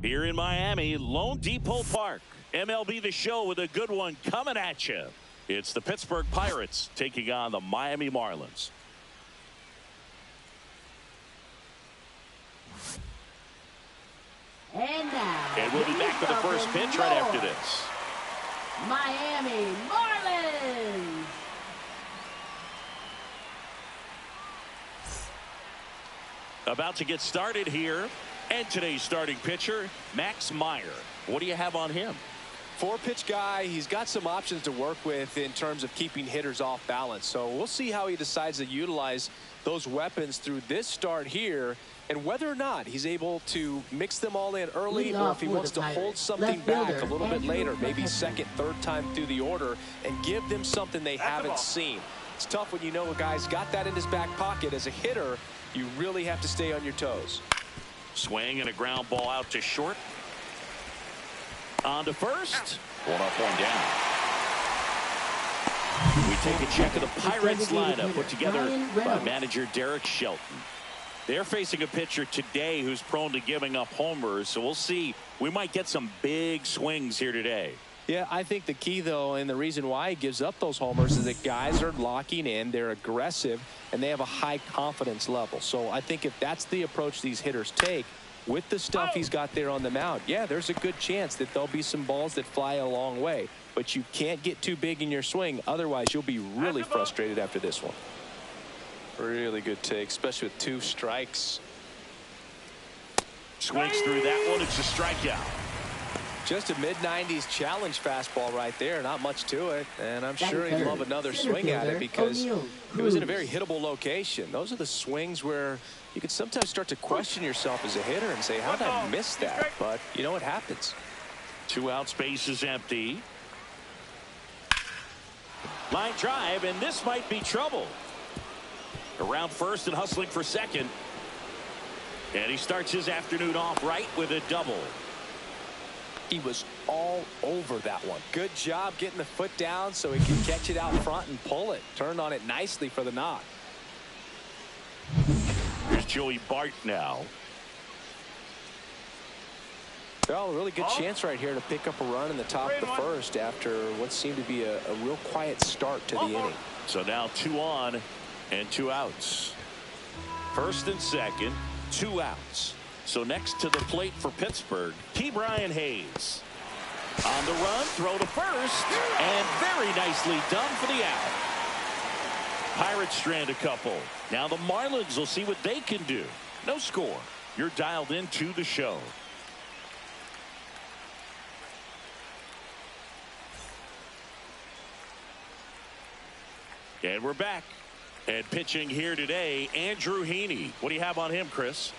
Here in Miami, Lone Depot Park. MLB The Show with a good one coming at you. It's the Pittsburgh Pirates taking on the Miami Marlins. And we'll be back with the first pitch right after this. Miami Marlins. About to get started here. And today's starting pitcher, Max Meyer. What do you have on him? Four-pitch guy. He's got some options to work with in terms of keeping hitters off balance. So we'll see how he decides to utilize those weapons through this start here, and whether or not he's able to mix them all in early, or if he wants to hold something back a little bit later, maybe second, third time through the order, and give them something they haven't seen. It's tough when you know a guy's got that in his back pocket. As a hitter, you really have to stay on your toes. Swing and a ground ball out to short. On to first. One up, one down. We take a check of the Pirates lineup put together by manager Derek Shelton. They're facing a pitcher today who's prone to giving up homers, so we'll see. We might get some big swings here today. Yeah, I think the key, though, and the reason why he gives up those homers is that guys are locking in, they're aggressive, and they have a high confidence level. So I think if that's the approach these hitters take with the stuff he's got there on the mound, yeah, there's a good chance that there'll be some balls that fly a long way. But you can't get too big in your swing, otherwise you'll be really frustrated after this one. Really good take, especially with 2 strikes. Swings through that one. It's a strikeout. Just a mid-90s challenge fastball right there. Not much to it. And I'm sure he'd love another swing at it because it was in a very hittable location. Those are the swings where you can sometimes start to question yourself as a hitter and say, how did I miss that? But, you know, it happens. 2 outs, base is empty. Line drive, and this might be trouble. Around first and hustling for second. And he starts his afternoon off right with a double. He was all over that one. Good job getting the foot down so he can catch it out front and pull it. Turned on it nicely for the knock. Here's Joey Bart now. Well, a really good chance right here to pick up a run in the top of the first after what seemed to be a real quiet start to the inning. So now 2 on and 2 outs. First and second, 2 outs. So next to the plate for Pittsburgh, Ke'Bryan Hayes. On the run, throw to first, and very nicely done for the out. Pirates strand a couple. Now the Marlins will see what they can do. No score. You're dialed into the show. And we're back. And pitching here today, Andrew Heaney. What do you have on him, Chris?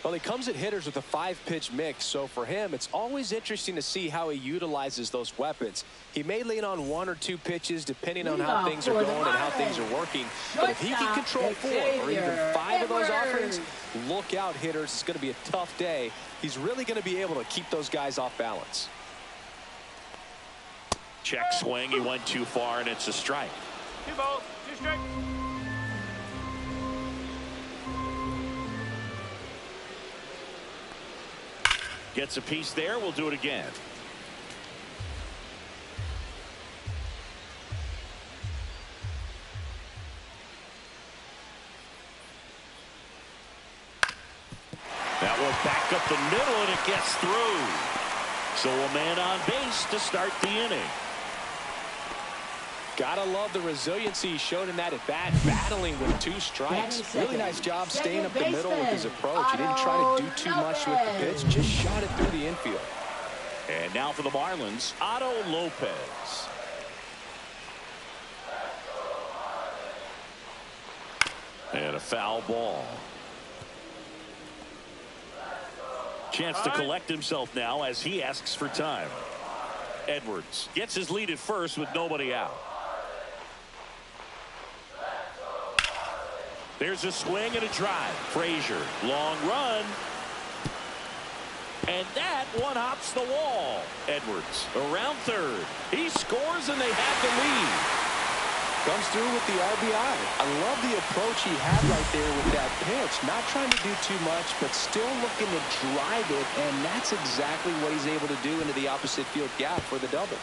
Well, he comes at hitters with a 5-pitch mix, so for him, it's always interesting to see how he utilizes those weapons. He may lean on 1 or 2 pitches depending on how things are going and how things are working. But if he can control 4 or even 5 of those offerings, look out, hitters. It's going to be a tough day. He's really going to be able to keep those guys off balance. Check swing. He went too far, and it's a strike. 2 balls, 2 strikes. Gets a piece there. We'll do it again. That one back up the middle, and it gets through. So a man on base to start the inning. Gotta love the resiliency he showed in that at bat, battling with 2 strikes. Really nice job staying up the middle with his approach. He didn't try to do too much with the pitch, just shot it through the infield. And now for the Marlins, Otto Lopez. And a foul ball. Chance to collect himself now as he asks for time. Edwards gets his lead at first with nobody out. There's a swing and a drive. Frazier, long run. And that one hops the wall. Edwards around third. He scores and they have the lead. Comes through with the RBI. I love the approach he had right there with that pitch. Not trying to do too much, but still looking to drive it, and that's exactly what he's able to do into the opposite field gap for the double.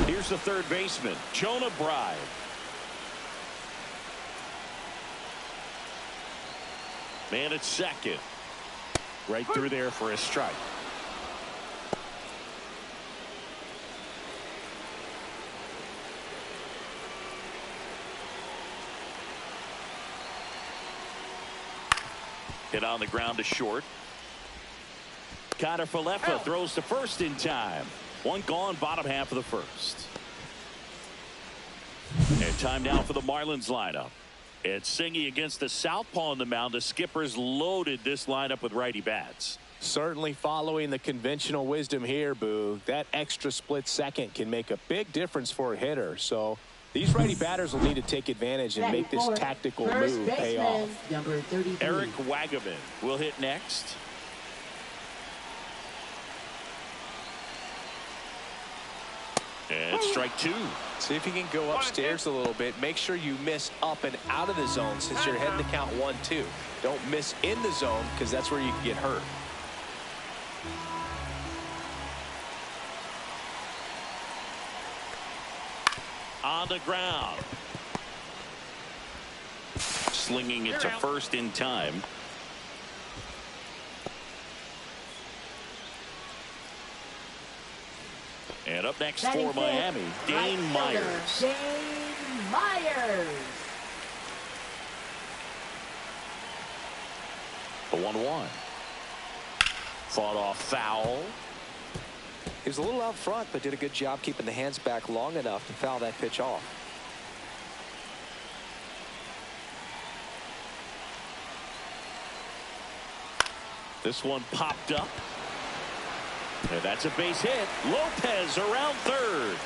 Here's the third baseman, Jonah Bride. Man at second. Right through there for a strike. Hit on the ground to short. Falefa throws to first in time. One gone, bottom half of the first. And time now for the Marlins lineup. It's Singy against the southpaw on the mound. The Skippers loaded this lineup with righty bats. Certainly following the conventional wisdom here, Boo. That extra split second can make a big difference for a hitter. So these righty batters will need to take advantage and make this tactical move pay off. Number 33. Eric Wagaman will hit next. And strike two. See if you can go upstairs a little bit. Make sure you miss up and out of the zone since you're heading to count 1-2. Don't miss in the zone because that's where you can get hurt. On the ground. Slinging it to first in time. And up next for Miami, Dane Myers. Dane Myers. The 1-1. Fought off foul. He was a little out front, but did a good job keeping the hands back long enough to foul that pitch off. This one popped up. And that's a base hit. Lopez around third.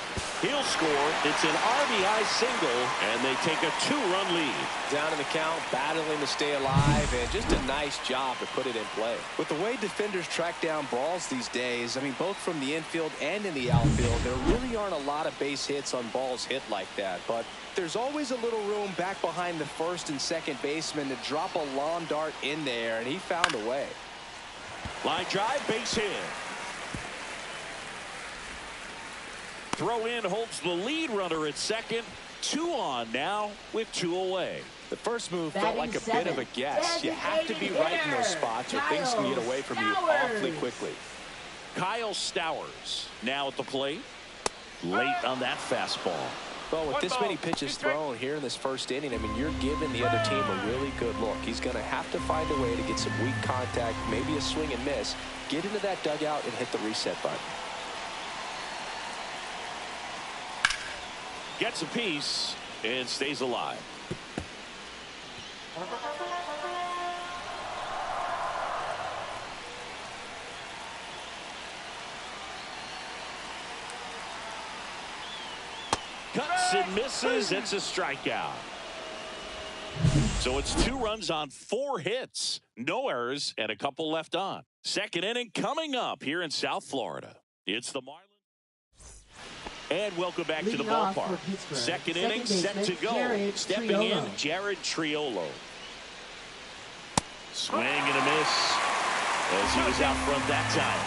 He'll score. It's an RBI single, and they take a 2-run lead. Down in the count, battling to stay alive, and just a nice job to put it in play. With the way defenders track down balls these days, I mean, both from the infield and in the outfield, there really aren't a lot of base hits on balls hit like that. But there's always a little room back behind the first and second baseman to drop a lawn dart in there, and he found a way. Line drive, base hit. Throw in holds the lead runner at second. 2 on now with 2 away. The first move felt like a bit of a guess. You have to be right in those spots or things can get away from you awfully quickly. Kyle Stowers now at the plate. Late on that fastball. Well, with this many pitches thrown here in this first inning, I mean, you're giving the other team a really good look. He's going to have to find a way to get some weak contact, maybe a swing and miss, get into that dugout and hit the reset button. Gets a piece and stays alive. Cuts and misses. It's a strikeout. So it's 2 runs on 4 hits. No errors and a couple left on. Second inning coming up here in South Florida. It's the Marlins. And welcome back to the ballpark. Second inning set to go. Stepping in, Jared Triolo. Swing and a miss as he was out front that time.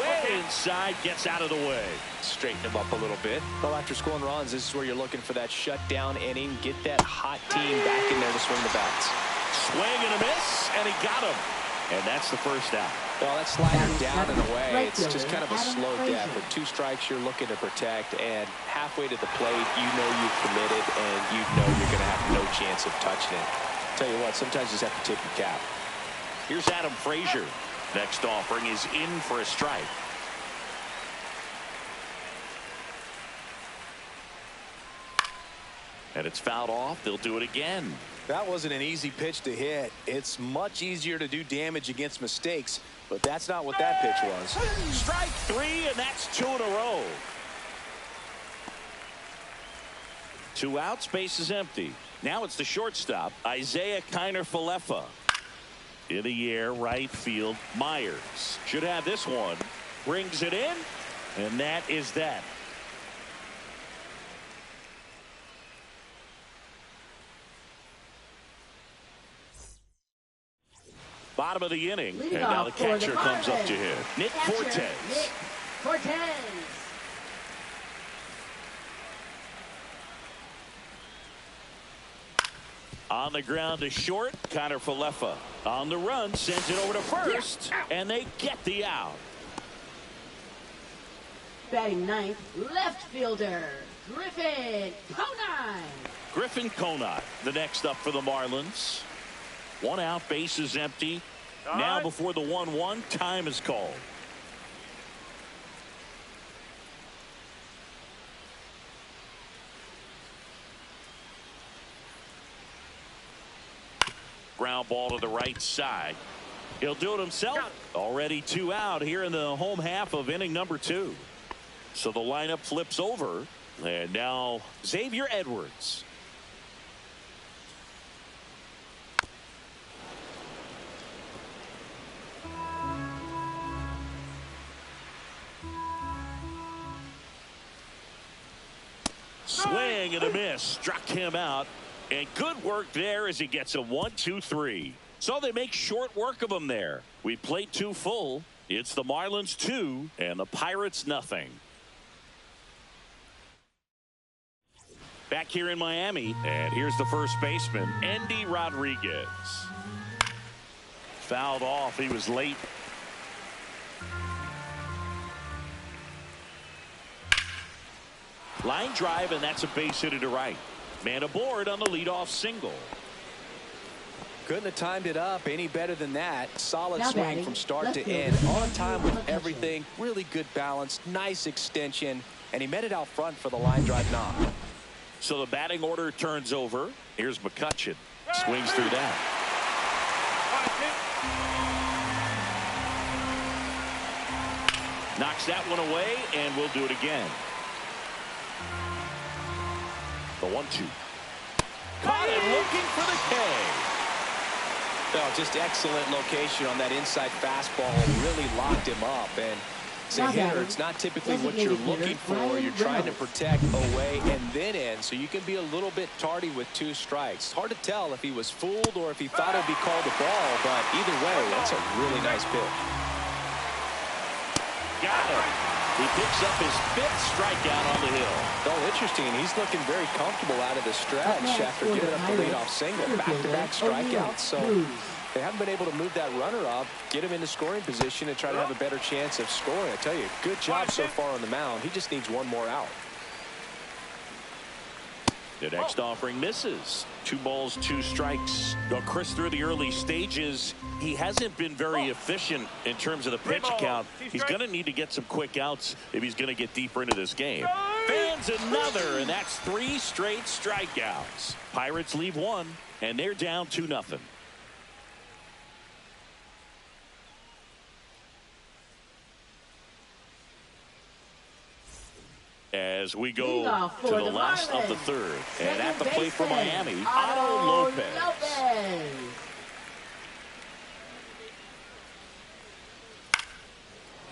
Way inside, gets out of the way. Straighten him up a little bit. Well, after scoring runs, this is where you're looking for that shutdown inning. Get that hot team back in there to swing the bats. Swing and a miss, and he got him. And that's the first out. Well, that slider down and away, it's just kind of a slow death. With 2 strikes, you're looking to protect, and halfway to the plate, you know you've committed, and you know you're going to have no chance of touching it. Tell you what, sometimes you just have to tip your cap. Here's Adam Frazier. Next offering is in for a strike. And it's fouled off. They'll do it again. That wasn't an easy pitch to hit. It's much easier to do damage against mistakes, but that's not what that pitch was. Strike 3, and that's 2 in a row. 2 outs, base is empty. Now it's the shortstop, Isaiah Falefa. In the air, right field. Myers should have this one. Brings it in, and that is that. Bottom of the inning, and now the catcher comes up to hit. Nick Fortes. On the ground to short, Connor Falefa. On the run, sends it over to first, and they get the out. Batting ninth, left fielder, Griffin Conine. Griffin Conine, the next up for the Marlins. 1 out, bases empty. Now before the 1-1, time is called. Ground ball to the right side. He'll do it himself. Already 2 out here in the home half of inning number 2. So the lineup flips over. And now Xavier Edwards. Swing and a miss. Struck him out. And good work there as he gets a 1-2-3. So they make short work of him there. We played 2 full. It's the Marlins 2 and the Pirates nothing. Back here in Miami, and here's the first baseman, Endy Rodriguez. Fouled off. He was late. Line drive, and that's a base hit to right. Man aboard on the leadoff single. Couldn't have timed it up any better than that. Solid swing from start to end. On time with everything. Really good balance. Nice extension. And he met it out front for the line drive knock. So the batting order turns over. Here's McCutchen. Swings through that. Knocks that one away, and we'll do it again. The 1-2. Caught it looking for the K. Oh, just excellent location on that inside fastball. Really locked him up. And as a hitter, it's not typically what you're looking for. You're trying to protect away and then in, so you can be a little bit tardy with 2 strikes. Hard to tell if he was fooled or if he thought it would be called a ball, but either way, that's a really nice pitch. Got him. He picks up his 5th strikeout on the hill. Oh, interesting. He's looking very comfortable out of the stretch after giving up the leadoff single. Back-to-back strikeouts, so they haven't been able to move that runner up, get him into scoring position, and try to have a better chance of scoring. I tell you, good job so far on the mound. He just needs 1 more out. The next offering misses. 2 balls, 2 strikes. Well, Chris, through the early stages, he hasn't been very efficient in terms of the pitch count. He's going to need to get some quick outs if he's going to get deeper into this game. Fans another, and that's 3 straight strikeouts. Pirates leave 1, and they're down 2-0. As we go to the last of the 3rd. And at the plate for Miami, Otto Lopez.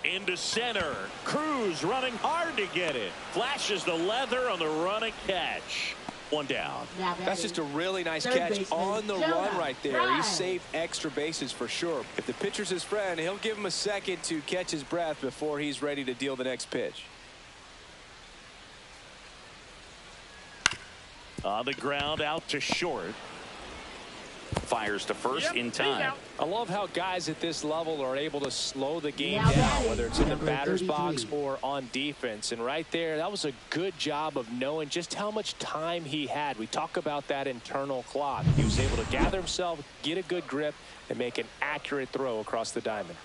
Into center. Cruz running hard to get it. Flashes the leather on the running catch. 1 down. That's just a really nice catch on the run right there. He saved extra bases for sure. If the pitcher's his friend, he'll give him a second to catch his breath before he's ready to deal the next pitch. On the ground, out to short. Fires to first in time. I love how guys at this level are able to slow the game down, whether it's in the batter's box or on defense. And right there, that was a good job of knowing just how much time he had. We talk about that internal clock. He was able to gather himself, get a good grip, and make an accurate throw across the diamond.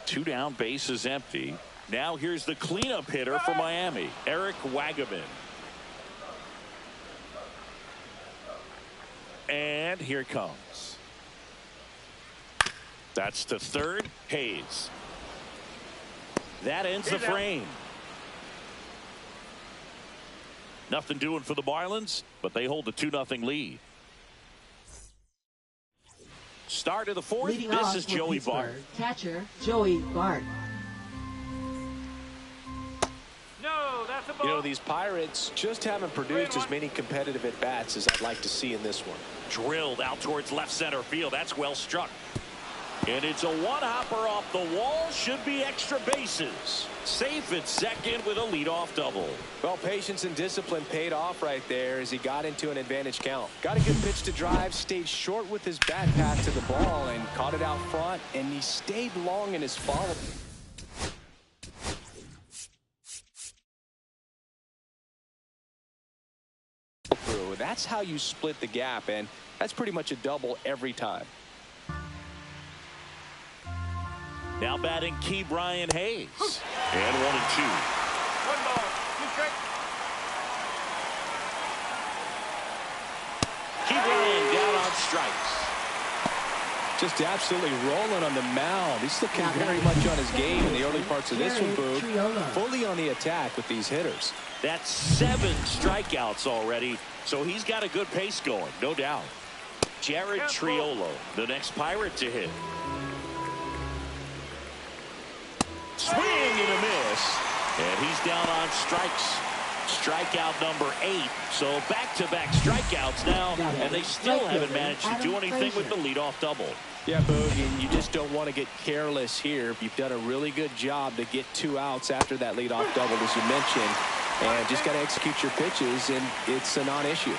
2 down, bases empty. Now here's the cleanup hitter for Miami, Eric Wagaman. And here it comes. That's to third. Hayes. That ends the frame. Nothing doing for the Marlins, but they hold the 2-0 lead. Start of the fourth. Leading This off is for Joey Pittsburgh, Bart. catcher Joey Bart. No, that's a ball. You know, these Pirates just haven't produced as many competitive at-bats as I'd like to see in this one. Drilled out towards left center field. That's well struck. And it's a one-hopper off the wall. Should be extra bases. Safe at second with a leadoff double. Well, patience and discipline paid off right there as he got into an advantage count. Got a good pitch to drive, stayed short with his bat path to the ball, and caught it out front, and he stayed long in his follow. That's how you split the gap, and that's pretty much a double every time. Now batting Keepin Hayes. And 1-2. One ball, two strikes. Keepin down on strikes. Just absolutely rolling on the mound. He's looking very much on his game in the early parts of this one, Boog. Fully on the attack with these hitters. That's 7 strikeouts already, so he's got a good pace going, no doubt. Jared Triolo, the next Pirate to hit. Swing and a miss, and he's down on strikes. Strikeout number 8, so back-to-back strikeouts now, and they still haven't managed to do anything with the leadoff double. Yeah, Boog, and you just don't want to get careless here. You've done a really good job to get 2 outs after that leadoff double, as you mentioned, and just got to execute your pitches, and it's a non-issue.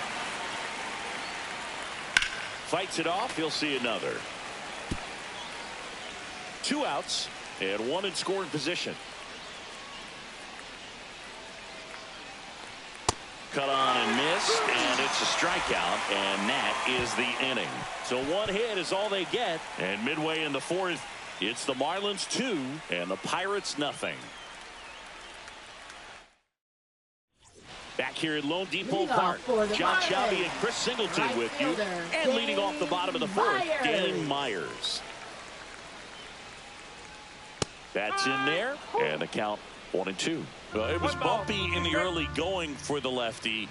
Fights it off. He'll see another. 2 outs and 1 in scoring position. Cut on and missed, and it's a strikeout, and that is the inning. So 1 hit is all they get, and midway in the 4th, it's the Marlins 2 and the Pirates nothing. Back here at Lone Depot Park, John Shelby and Chris Singleton with you, and leading off the bottom of the 4th, Dane Myers. That's in there, and the count 1-2. Well, it was bumpy in the early going for the lefty,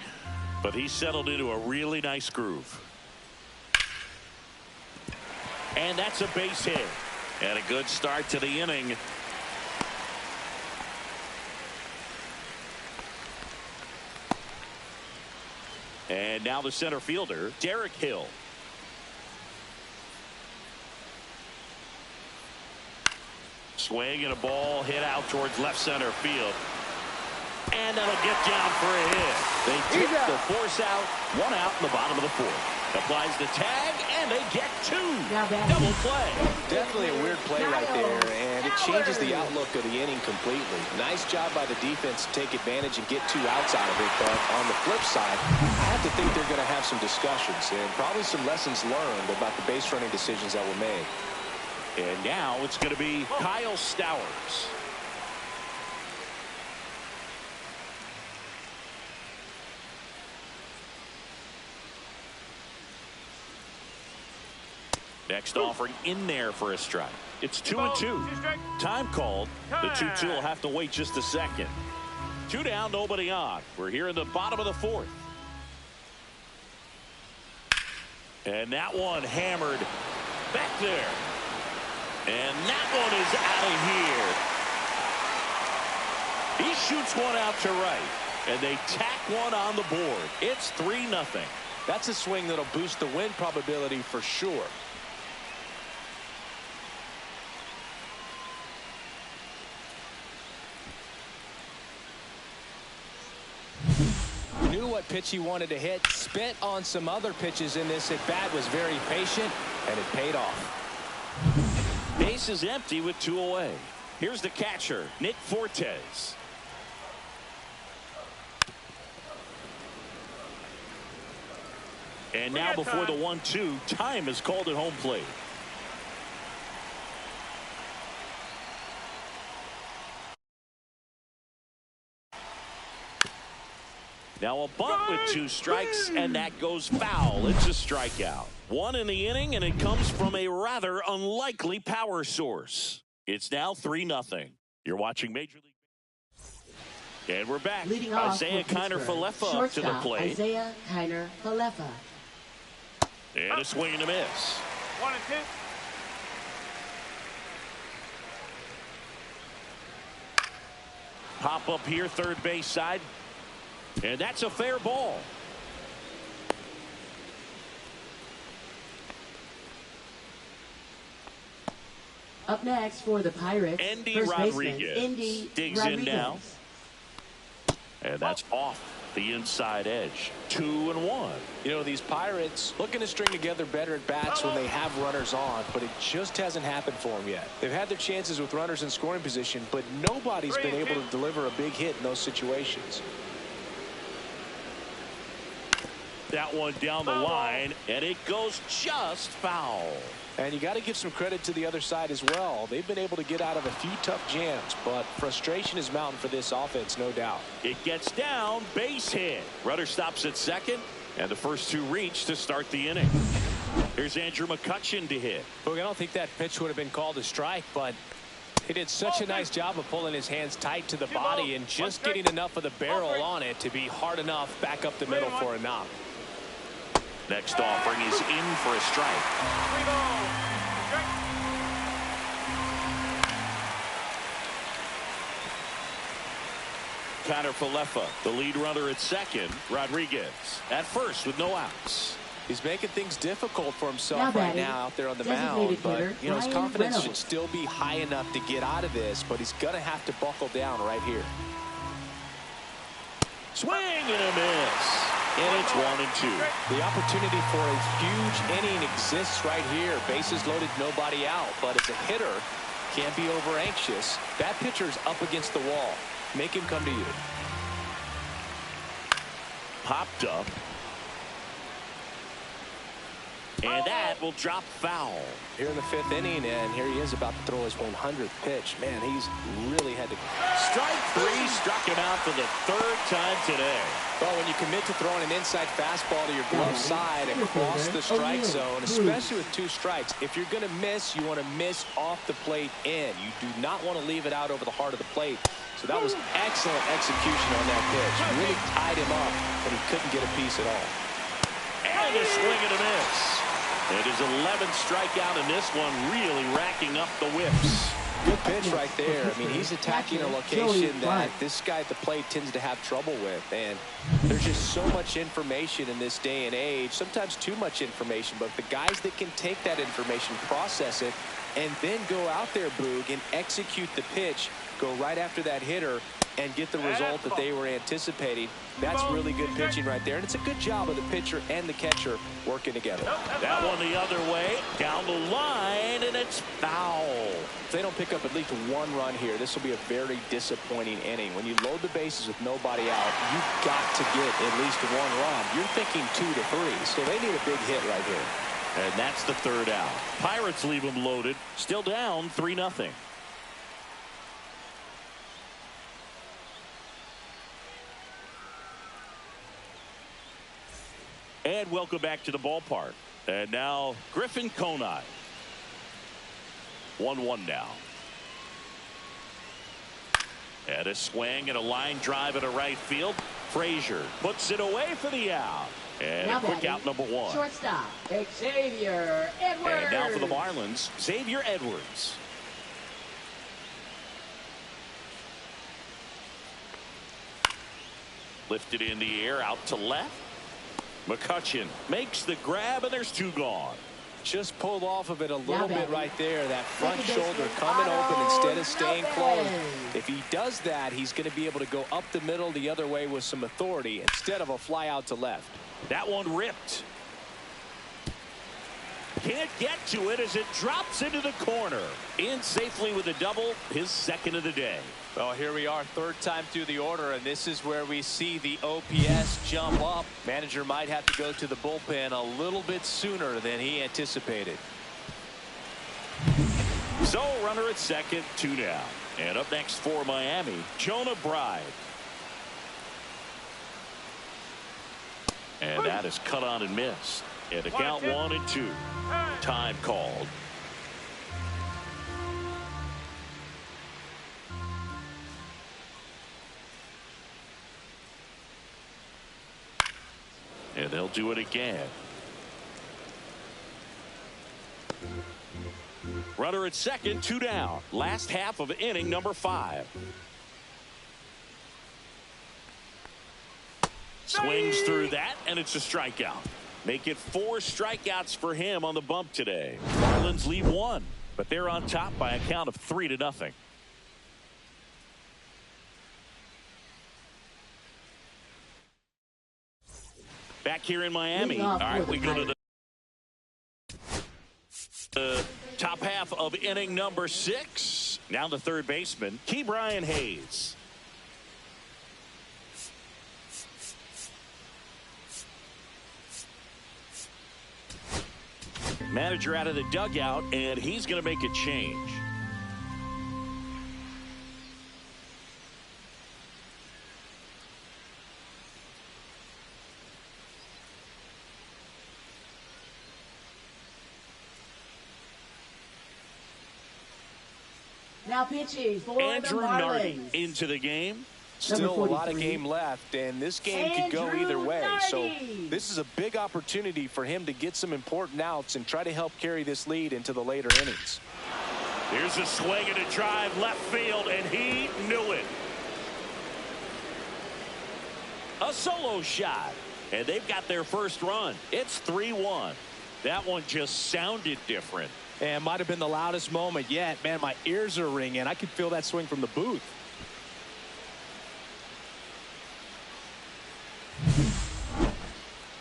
but he settled into a really nice groove. And that's a base hit. And a good start to the inning. And now the center fielder, Derek Hill. Swing and a ball hit out towards left center field. And that'll get down for a hit. They take the force out. 1 out in the bottom of the 4th. Applies the tag, and they get 2. Double play. Definitely a weird play right there, and it changes the outlook of the inning completely. Nice job by the defense to take advantage and get 2 outs out of it. But on the flip side, I have to think they're going to have some discussions and probably some lessons learned about the base running decisions that were made. And now it's going to be Kyle Stowers. Next offering in there for a strike. It's 2-2. Time called. The 2-2 will have to wait just a second. 2 down, nobody on. We're here in the bottom of the 4th. And that one hammered back there. And that one is out of here. He shoots one out to right. And they tack one on the board. It's 3-0. That's a swing that'll boost the win probability for sure. Knew what pitch he wanted to hit. Spent on some other pitches in this at bat. Was very patient, and it paid off. Base is empty with 2 away. Here's the catcher, Nick Fortes. And now before the 1-2, time is called at home plate. Now a bunt with 2 strikes, and that goes foul. It's a strikeout. 1 in the inning, and it comes from a rather unlikely power source. It's now 3-0. You're watching Major League. And we're back. Isaiah Kiner-Falefa up to the plate. Isaiah Kiner-Falefa. And a swing and a miss. 1-2. Pop up here, third base side. And that's a fair ball. Up next for the Pirates, Endy first baseman, Rodriguez Endy digs Rodriguez. in now. And that's off the inside edge. 2-1. You know, these Pirates looking to string together better at bats when they have runners on, but it just hasn't happened for them yet. They've had their chances with runners in scoring position, but nobody's been able to deliver a big hit in those situations. That one down the line, and it goes just foul. And you got to give some credit to the other side as well. They've been able to get out of a few tough jams, but frustration is mounting for this offense, no doubt. It gets down, base hit. Rudder stops at second, and the first two reach to start the inning. Here's Andrew McCutchen to hit. Look, I don't think that pitch would have been called a strike, but he did such a nice job of pulling his hands tight to the body and just getting enough of the barrel on it to be hard enough back up the middle for a knock. Next offering is in for a strike. 3-ball. Strike. Connor Falefa, the lead runner at second. Rodriguez at first with no outs. He's making things difficult for himself Now right batting, now out there on the designated mound, but hitter, you know, his Ryan confidence Reynolds. should still be high enough to get out of this, but he's going to have to buckle down right here. Swing and a miss. And it's 1-2. The opportunity for a huge inning exists right here. Bases loaded, nobody out. But as a hitter, can't be over anxious. That pitcher's up against the wall. Make him come to you. Popped up. And that will drop foul. Here in the fifth inning, and here he is about to throw his 100th pitch. Man, he's really had to. Strike three, struck him out for the third time today. Well, when you commit to throwing an inside fastball to your glove side across the strike zone, especially with two strikes, if you're going to miss, you want to miss off the plate in. You do not want to leave it out over the heart of the plate. So that was excellent execution on that pitch. Really tied him up, but he couldn't get a piece at all. And a swing and a miss. It is 11th strikeout, and this one really racking up the whiffs. Good pitch right there. I mean, he's attacking a location that this guy at the plate tends to have trouble with. And there's just so much information in this day and age, sometimes too much information. But the guys that can take that information, process it, and then go out there, Boog, and execute the pitch, go right after that hitter, and get the result that they were anticipating. That's really good pitching right there. And it's a good job of the pitcher and the catcher working together. That one the other way, down the line, and it's foul. If they don't pick up at least one run here, this will be a very disappointing inning. When you load the bases with nobody out, you've got to get at least one run. You're thinking 2 to 3, so they need a big hit right here. And that's the third out. Pirates leave them loaded, still down 3-0. And welcome back to the ballpark. And now Griffin Conine. 1-1 now. And a swing and a line drive into right field. Frazier puts it away for the out. And now a quick out number 1. Shortstop, Xavier Edwards. And now for the Marlins, Xavier Edwards. Lifted in the air, out to left. McCutchen makes the grab, and there's 2 gone. Just pulled off of it a little bit right there. That front Second shoulder baseman, coming open instead of Otto staying Lopez. closed. If he does that, he's going to be able to go up the middle the other way with some authority instead of a fly out to left. That one ripped. Can't get to it as it drops into the corner. In safely with a double, his second of the day. Well, here we are, third time through the order, and this is where we see the OPS jump up. Manager might have to go to the bullpen a little bit sooner than he anticipated. So runner at second, 2 down. And up next for Miami, Jonah Bride. And that is cut on and missed. And the count 1-2. Time called. And they'll do it again. Runner at second, 2 down. Last half of inning number 5. Swings through that, and it's a strikeout. Make it 4 strikeouts for him on the bump today. Marlins lead 1, but they're on top by a count of 3-0. Back here in Miami. All right, we go to the top half of inning number 6. Now the third baseman, Keepin Hayes. Manager out of the dugout, and he's going to make a change. Now pitching for Andrew the Nardi Marlins. into the game. Still a lot of game left, and this game could go either way. So this is a big opportunity for him to get some important outs and try to help carry this lead into the later innings. Here's a swing and a drive left field, and he knew it. A solo shot, and they've got their first run. It's 3-1. That one just sounded different. And might have been the loudest moment yet. Man, my ears are ringing. I could feel that swing from the booth.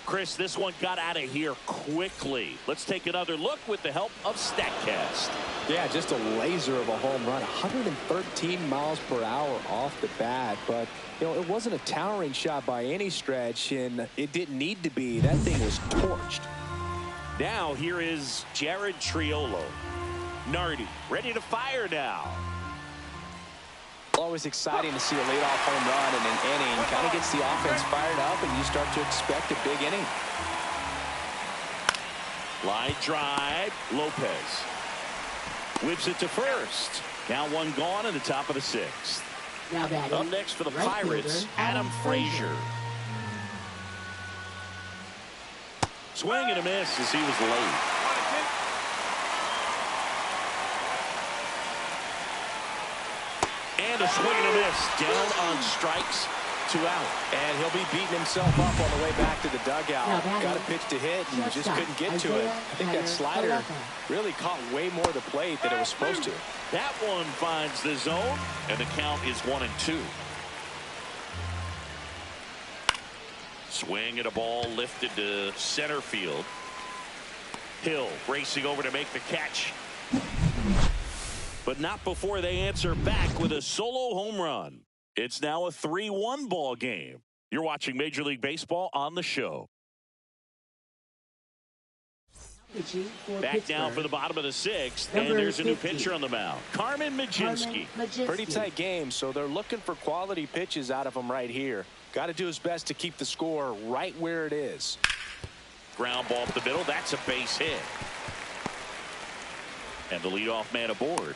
Chris, this one got out of here quickly. Let's take another look with the help of StatCast. Yeah, just a laser of a home run. 113 miles per hour off the bat. But, you know, it wasn't a towering shot by any stretch, and it didn't need to be. That thing was torched. Now here is Jared Triolo. Nardi ready to fire now. Always exciting to see a leadoff home run in an inning. Kind of gets the offense fired up, and you start to expect a big inning. Line drive. Lopez whips it to first. Now one gone in the top of the 6th. Now batting, Up next for the right Pirates, fielder, Adam Frazier. Swing and a miss as he was late. And a swing and a miss. Down on strikes, 2 out. And he'll be beating himself up on the way back to the dugout. Got a pitch to hit and just couldn't get to it. I think that slider really caught way more of the plate than it was supposed to. That one finds the zone, and the count is 1-2. Swing and a ball lifted to center field. Hill racing over to make the catch. But not before they answer back with a solo home run. It's now a 3-1 ball game. You're watching Major League Baseball on the show. Back now for the bottom of the 6th, and there's a new pitcher on the mound. Carmen Mlodzinski. Pretty tight game, so they're looking for quality pitches out of him right here. Got to do his best to keep the score right where it is. Ground ball up the middle. That's a base hit. And the leadoff man aboard.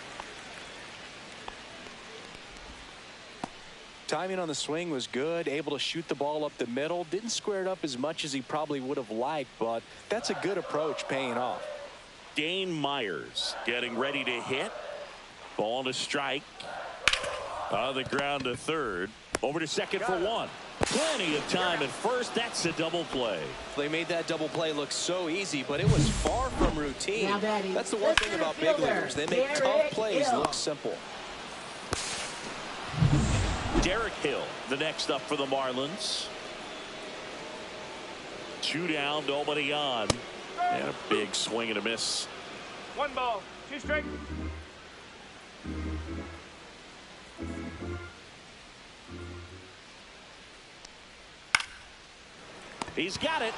Timing on the swing was good. Able to shoot the ball up the middle. Didn't square it up as much as he probably would have liked, but that's a good approach paying off. Dane Myers getting ready to hit. Ball to strike. On the ground to third. Over to second for 1. Plenty of time at first. That's a double play. They made that double play look so easy, but it was far from routine. That's the one thing about big leaguers. They make tough plays look simple. Derek Hill, the next up for the Marlins. 2 down, nobody on. And a big swing and a miss. 1 ball, 2 strikes. He's got it.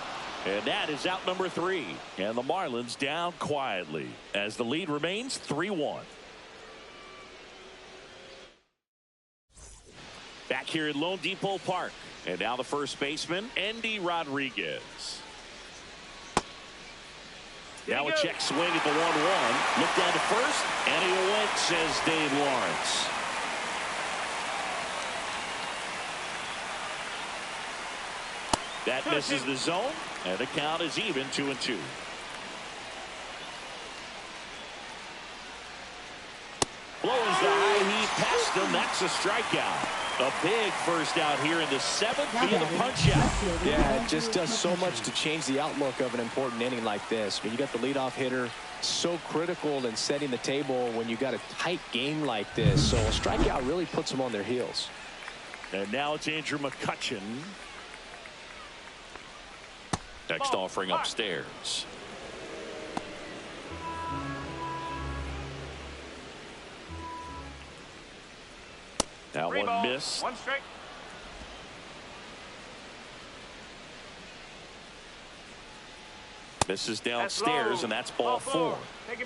And that is out number 3. And the Marlins down quietly as the lead remains 3-1. Back here at Lone Depot Park. And now the first baseman, Endy Rodriguez. Now a check swing at the 1-1. Look down to first. And he went, says Dave Lawrence. That misses the zone, and the count is even 2-2. past him. That's a strikeout. A big first out here in the 7th via the punch out. Yeah, it just does so much to change the outlook of an important inning like this. When you got the leadoff hitter so critical in setting the table when you got a tight game like this. So a strikeout really puts them on their heels. And now it's Andrew McCutchen. Next offering upstairs. That one missed. One strike. Misses downstairs, and that's ball 4.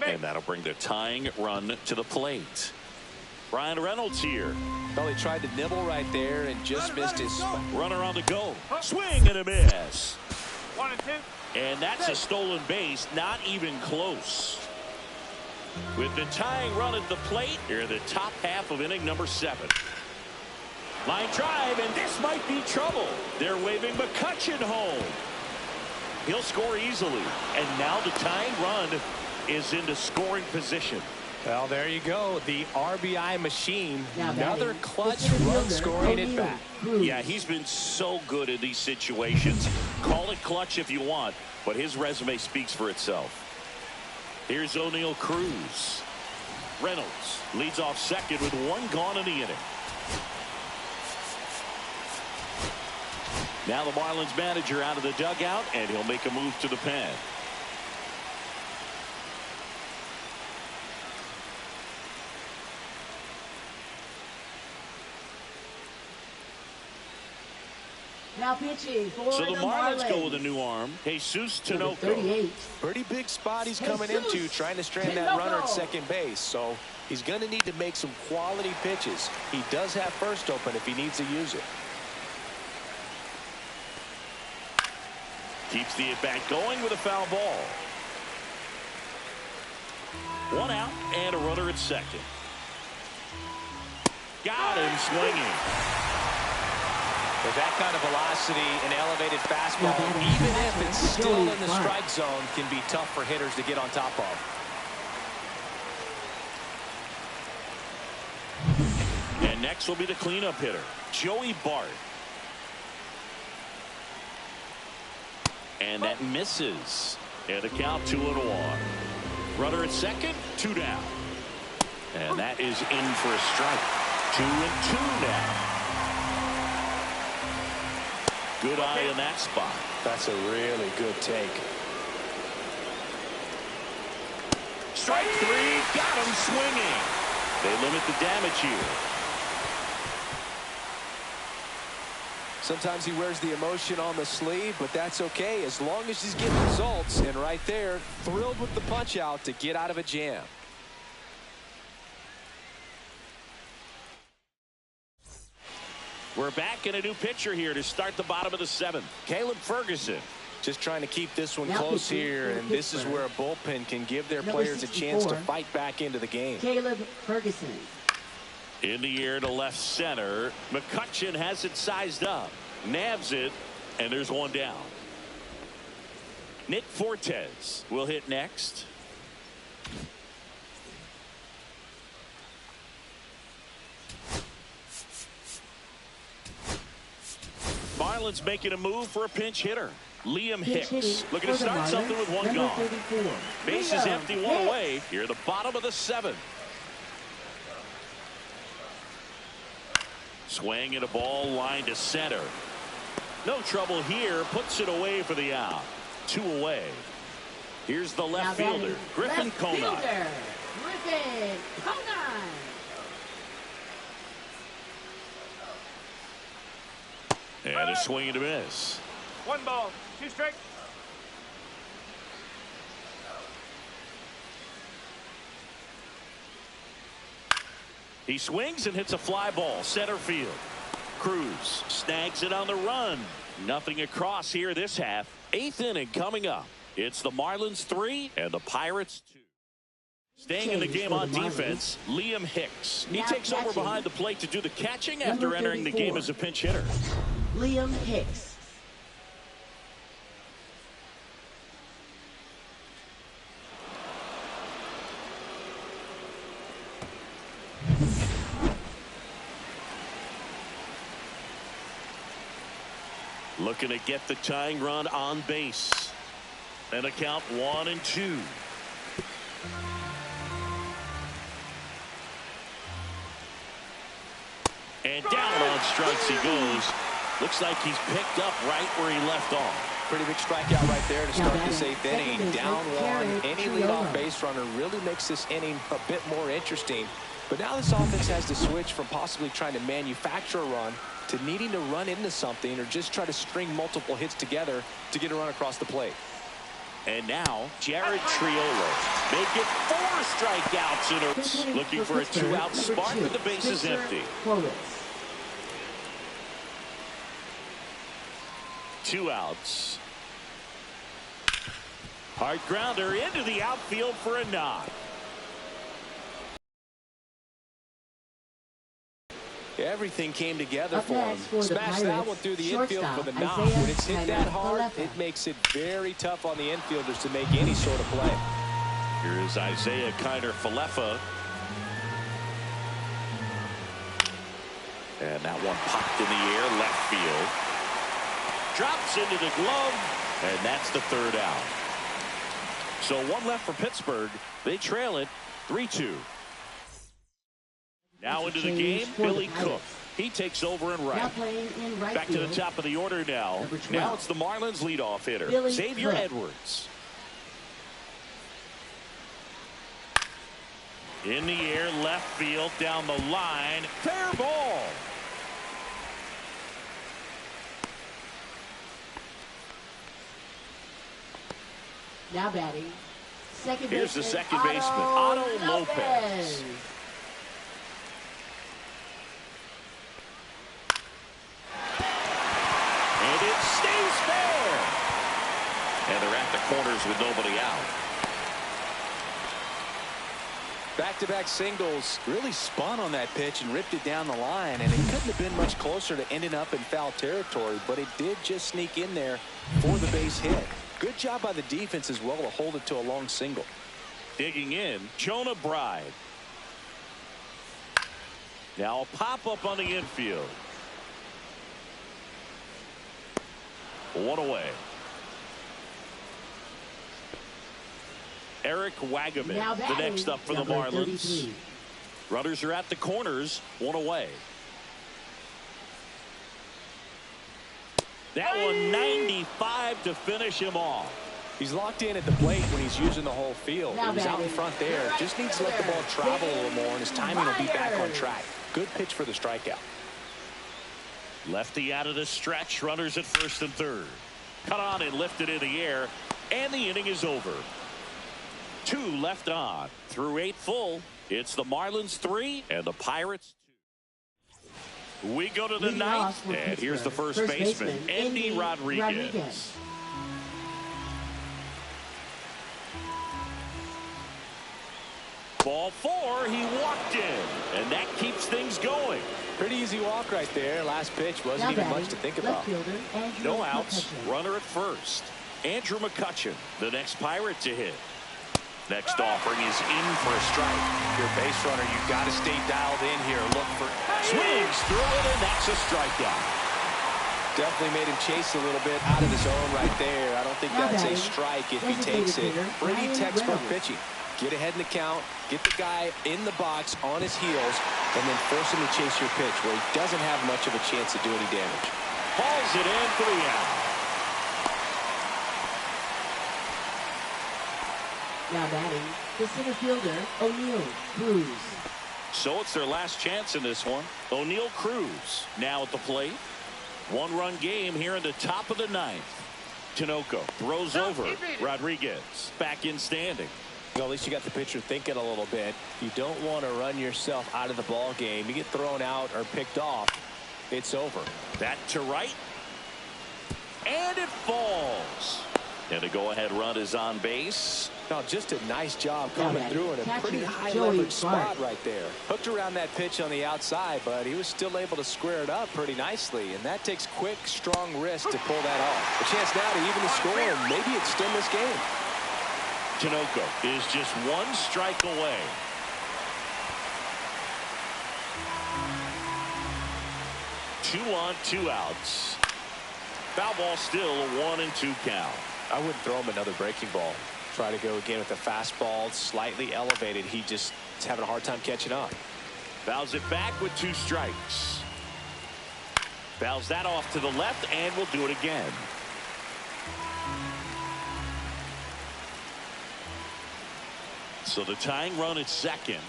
And that'll bring the tying run to the plate. Ryan Reynolds here. Well, he tried to nibble right there and just missed his spot. Runner on the go. Swing and a miss. 1 and 2. And that's a stolen base, not even close. With the tying run at the plate, here in the top half of inning number 7. Line drive, and this might be trouble. They're waving McCutchen home. He'll score easily. And now the tying run is into scoring position. Well, there you go. The RBI machine. Now Another batting, clutch Pittsburgh run fielder, scoring at bat. Yeah, he's been so good in these situations. Call it clutch if you want, but his resume speaks for itself. Here's O'Neal Cruz. Reynolds leads off second with 1 gone in the inning. Now the Marlins manager out of the dugout, and he'll make a move to the pen. Now pitching for So the Marlins Marlins. go with a new arm. Jesus Number Tinoco. 38. Pretty big spot he's coming into, trying to strand that runner at second base. So he's going to need to make some quality pitches. He does have first open if he needs to use it. Keeps the at-bat going with a foul ball. 1 out and a runner at second. Got him swinging. With that kind of velocity and elevated fastball, even if it's still in the strike zone, can be tough for hitters to get on top of. And next will be the cleanup hitter, Joey Bart. And that misses. And the count 2-1. Runner at second, 2 down. And that is in for a strike. 2-2 now. Good eye in that spot. That's a really good take. Strike 3, got him swinging. They limit the damage here. Sometimes he wears the emotion on the sleeve, but that's okay as long as he's getting results. And right there, thrilled with the punch out to get out of a jam. We're back in a new pitcher here to start the bottom of the 7th. Caleb Ferguson. Just trying to keep this one Now close pitching here, for and this is Pittsburgh. where a bullpen can give their Number players a chance to 64. fight back into the game. Caleb Ferguson. In the air to left center. McCutchen has it sized up. Nabs it, and there's 1 down. Nick Fortes will hit next. Marlins making a move for a pinch hitter. Liam Pinch Hicks hitting looking to for the start something with Marlins, 1 number gone. 34. Base is Rylo. empty, 1 Hicks. away. Here at the bottom of the 7th. Swing and a ball line to center. No trouble here. Puts it away for the out. 2 away. Here's the left Now fielder, batting, Griffin left Conine. fielder, Griffin Conine. And a swing and a miss. 1 ball, 2 strikes. He swings and hits a fly ball center field. Cruz snags it on the run. Nothing across here this half. 8th inning coming up. It's the Marlins 3 and the Pirates 2. Staying in the Change game for on the Marlins. defense, Liam Hicks. He Now takes over catching. behind the plate to do the catching Number after entering the 34. game as a pinch hitter. Liam Hicks. Looking to get the tying run on base. And a count 1-2. And down on strikes he goes. Looks like he's picked up right where he left off. Pretty big strikeout right there to start this 8th inning. Down one. Any leadoff base runner really makes this inning a bit more interesting. But now this offense has to switch from possibly trying to manufacture a run to needing to run into something or just try to string multiple hits together to get a run across the plate. And now Jared Triolo may get 4 strikeouts in a looking for a 2-out spark with the bases empty. 2 outs. Hard grounder into the outfield for a knock. Everything came together for him. Smashed that one through the infield for the knock. When it's hit that hard, it makes it very tough on the infielders to make any sort of play. Here is Isaiah Kiner-Falefa. And that one popped in the air, left field. Drops into the glove, and that's the 3rd out. So 1 left for Pittsburgh. They trail it 3-2. Now into the game, Billy Cook. He takes over in right. Back to the top of the order now. Now it's the Marlins leadoff hitter, Xavier Edwards. In the air, left field, down the line. Fair ball. Now batting. Here's the second baseman, Otto Lopez. And it stays fair. And they're at the corners with nobody out. Back-to-back singles, really spun on that pitch and ripped it down the line, and it couldn't have been much closer to ending up in foul territory, but it did just sneak in there for the base hit. Good job by the defense as well to hold it to a long single. Digging in, Jonah Bride. Now a pop-up on the infield. 1 away. Eric Wagaman, the next up for the Marlins. 33. Runners are at the corners, 1 away. That one 95 to finish him off. He's locked in at the plate when he's using the whole field. He's out in front there. Just needs to let the ball travel a little more, and his timing will be back on track. Good pitch for the strikeout. Lefty out of the stretch. Runners at first and third. Cut on and lifted in the air, and the inning is over. 2 left on. Through 8 full. It's the Marlins 3 and the Pirates 2. We go to the 9th, and here's the first baseman, Andy Rodriguez. Ball 4, he walked in, and that keeps things going. Pretty easy walk right there. Last pitch wasn't even much to think about. No outs, runner at first. Andrew McCutchen, the next Pirate to hit. Next offering is in for a strike. Your base runner, you got to stay dialed in here. Look for swings through it, and that's a strikeout. Definitely made him chase a little bit out of the zone right there. I don't think that's a strike if he takes it. Pretty textbook pitching. Get ahead in the count, get the guy in the box on his heels, and then force him to chase your pitch where he doesn't have much of a chance to do any damage. Hauls it in for the out. Now batting, the center fielder, O'Neal Cruz. So it's their last chance in this one. O'Neal Cruz now at the plate. 1-run game here in the top of the 9th. Tinoco throws over Rodriguez. Back in standing. Well, at least you got the pitcher thinking a little bit. You don't want to run yourself out of the ball game. You get thrown out or picked off, it's over. That to right. And it falls. And a go-ahead run is on base. No, just a nice job coming through in a pretty high leverage spot right there. Hooked around that pitch on the outside, but he was still able to square it up pretty nicely. And that takes quick, strong wrist to pull that off. A chance now to even the score and maybe extend this game. Tinoco is just 1 strike away. Two on, 2 outs. Foul ball, still a 1-2 count. I wouldn't throw him another breaking ball. Try to go again with the fastball, slightly elevated. He just is having a hard time catching up. Fouls it back with 2 strikes. Fouls that off to the left, and will do it again. So the tying run at second.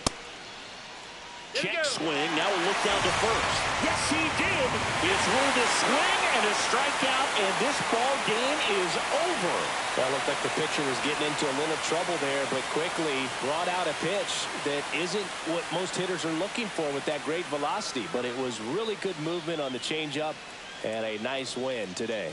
Check swing. Now a look down to first. Yes, he did. It's ruled a swing and a strikeout, and this ball game is over. That looked like the pitcher was getting into a little trouble there, but quickly brought out a pitch that isn't what most hitters are looking for with that great velocity. But it was really good movement on the changeup and a nice win today.